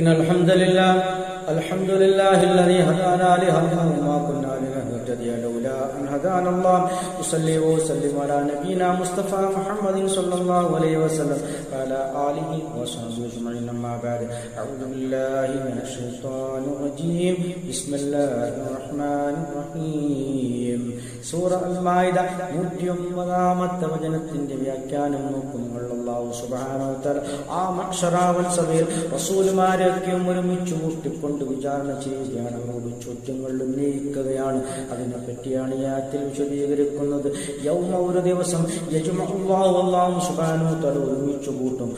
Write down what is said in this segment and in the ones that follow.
إن الحمد لله الذي هدانا لهذا وما كنا لنهتدي لولا أن هدانا الله أصلي وأسلم على نبينا مصطفى محمد صلى الله عليه وسلم وعلى آله وصحبه أجمعين أما بعد أعوذ بالله من الشيطان الرجيم بسم الله الرحمن الرحيم സൂറ അൽ-മാഇദ 109 വചനത്തിന്റെ വ്യാഖ്യാനം നോക്കുമ്പോൾ അല്ലാഹു സുബ്ഹാനഹു വ തആല ആ മഹ്ശറാവൽ സഭയിൽ റസൂലുമാരെയൊക്കെ ഒരുമിച്ച് കൂട്ടിക്കൊണ്ട് വിചാരണ ചെയ്യുകയാണ്, അവരോട് ചോദ്യങ്ങൾ ഉന്നയിക്കുകയാണ്. അതിനെ പറ്റിയാണ് ഈ ആയത്തിൽ വിശദീകരിക്കുന്നത്. യൗമ, ഒരു ദിവസം, യജ്മഉല്ലാഹു, അല്ലാഹു സുബ്ഹാനഹു വ തആല ഒരുമിച്ച് കൂട്ടും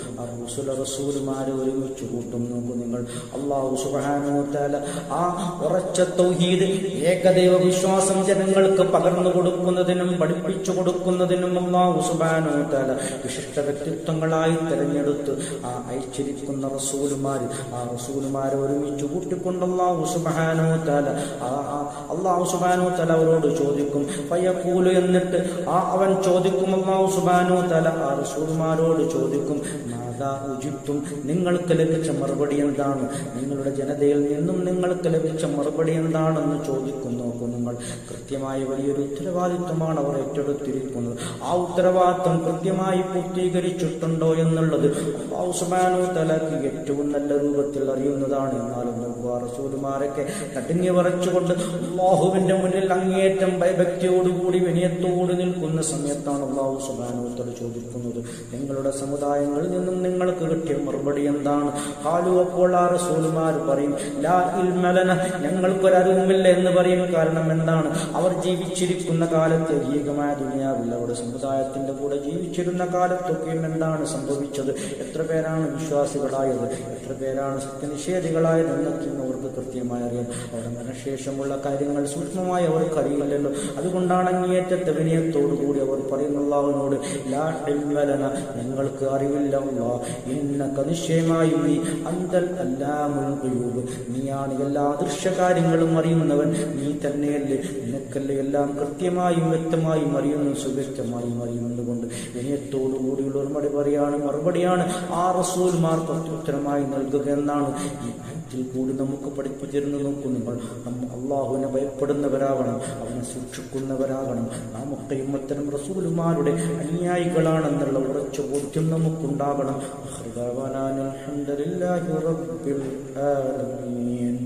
റസൂലുമാരെ ഒരുമിച്ച് കൂട്ടും. നോക്കൂ നിങ്ങൾ, അല്ലാഹു സുബ്ഹാനഹു വ തആല ആ ഉറച്ച തൗഹീദ്, ഏകദൈവ വിശ്വാസം ജനങ്ങൾക്ക് പകർന്നു കൊടുക്കുന്നതിനും പഠിപ്പിച്ചു കൊടുക്കുന്നതിനും അല്ലാഹു സുബ്ഹാനഹു വ തആല വിശിഷ്ട വ്യക്തിത്വങ്ങളായി തെരഞ്ഞെടുത്ത് ആ അയച്ചിരിക്കുന്ന റസൂലുമാരെ ഒരുമിച്ച് കൂട്ടിക്കൊണ്ട് അല്ലാഹു സുബ്ഹാനഹു വ തആല അവരോട് ചോദിക്കും. ഫയഖൂലു, എന്നിട്ട് അവൻ ചോദിക്കും, അല്ലാഹു സുബ്ഹാനഹു വ തആല ആ റസൂലുമാരോട് ചോദിക്കും, മാദാ ഉജിബ്തും, നിങ്ങൾക്ക് ലഭിച്ച മറുപടി എന്താണ്? നിങ്ങളുടെ ജനതയിൽ നിന്നും നിങ്ങൾക്ക് ലഭിച്ച മറുപടി എന്താണെന്ന് ചോദിക്കുന്നു. നിങ്ങൾ കൃത്യമായി വലിയൊരു ഉത്തരവാദിത്വമാണ് അവർ ഏറ്റെടുത്തിരിക്കുന്നത്. ആ ഉത്തരവാദിത്വം കൃത്യമായി പൂർത്തീകരിച്ചിട്ടുണ്ടോ എന്നുള്ളത് അല്ലാഹു സുബ്ഹാനഹു വ തആലക്ക് ഏറ്റവും നല്ല രൂപത്തിൽ അറിയുന്നതാണ്. എന്നാലും റസൂലുമാരൊക്കെ കടിഞ്ഞു വരച്ചുകൊണ്ട് അല്ലാഹുവിന്റെ മുന്നിൽ അങ്ങേയറ്റം ഭയഭക്തിയോടുകൂടി വിനയത്തോട് നിൽക്കുന്ന സമയത്താണ് അല്ലാഹു സുബ്ഹാനഹു വ തആല ചോദിക്കുന്നത്, നിങ്ങളുടെ സമുദായങ്ങളിൽ നിന്നും നിങ്ങൾക്ക് കിട്ടിയ മറുപടി എന്താണ്? ഖാലു, അപ്പോൾ ആ റസൂലുമാർ പറയും, ലാ ഇൽമ ലനാ, ഞങ്ങൾക്കൊരറിവുമില്ല എന്ന് പറയും. കാരണം എന്താണ്? അവർ ജീവിച്ചിരിക്കുന്ന കാലത്ത് ഏകമായ ദുനിയാവിൽ അവരുടെ സമുദായത്തിന്റെ കൂടെ ജീവിച്ചിരുന്ന കാലത്തൊക്കെയും എന്താണ് സംഭവിച്ചത്? എത്ര പേരാണ് വിശ്വാസികളായത്, എത്ര പേരാണ് സത്യനിഷേധികളായത് എന്നൊക്കെ അവർക്ക് കൃത്യമായി അറിയാം. അവരുടെ മനഃശേഷമുള്ള കാര്യങ്ങൾ സൂക്ഷ്മമായി അവർക്ക് അറിയില്ലല്ലോ. അതുകൊണ്ടാണ് അങ്ങേയറ്റത്തെ വിനയത്തോടുകൂടി അവർ പറയുന്ന അല്ലാഹുവിനോട്, ലാ ഇൽമ ലനാ, ഞങ്ങൾക്ക് അറിവില്ല അല്ലാഹ്, ഇന്നക, നിശ്ചയമായും നീ, അന്തൽ അല്ലാമുൽ ഖുയൂബ്, നീയാണ് എല്ലാ ദൃശ്യകാര്യങ്ങളും അറിയുന്നവൻ, നീ തന്നെയല്ലേ, നിനക്കല്ലേ എല്ലാം കൃത്യമായും വ്യക്തമായും അറിയുന്നു, സുവ്യക്തമായും അറിയുന്നതുകൊണ്ട് വിനയത്തോടുകൂടിയുള്ള ഒരു മറുപടിയാണ് ആ റസൂൽമാർക്ക് പ്രത്യുത്തരമായി നൽകുക എന്നാണ് ഈ ആയത്തിൽ കൂടി നമുക്ക് പഠിപ്പിച്ചിരുന്നു. നോക്കൂ നിങ്ങൾ, നമ്മൾ അള്ളാഹുവിനെ ഭയപ്പെടുന്നവരാകണം, അവനെ സൂക്ഷിക്കുന്നവരാകണം. നാം ഒക്കെയും അത്തരം റസൂലുമാരുടെ അനുയായികളാണെന്നുള്ള ഉറച്ച ബോധ്യം നമുക്കുണ്ടാകണം. അൽഹംദുലില്ലാഹി റബ്ബിൽ ആലമീൻ.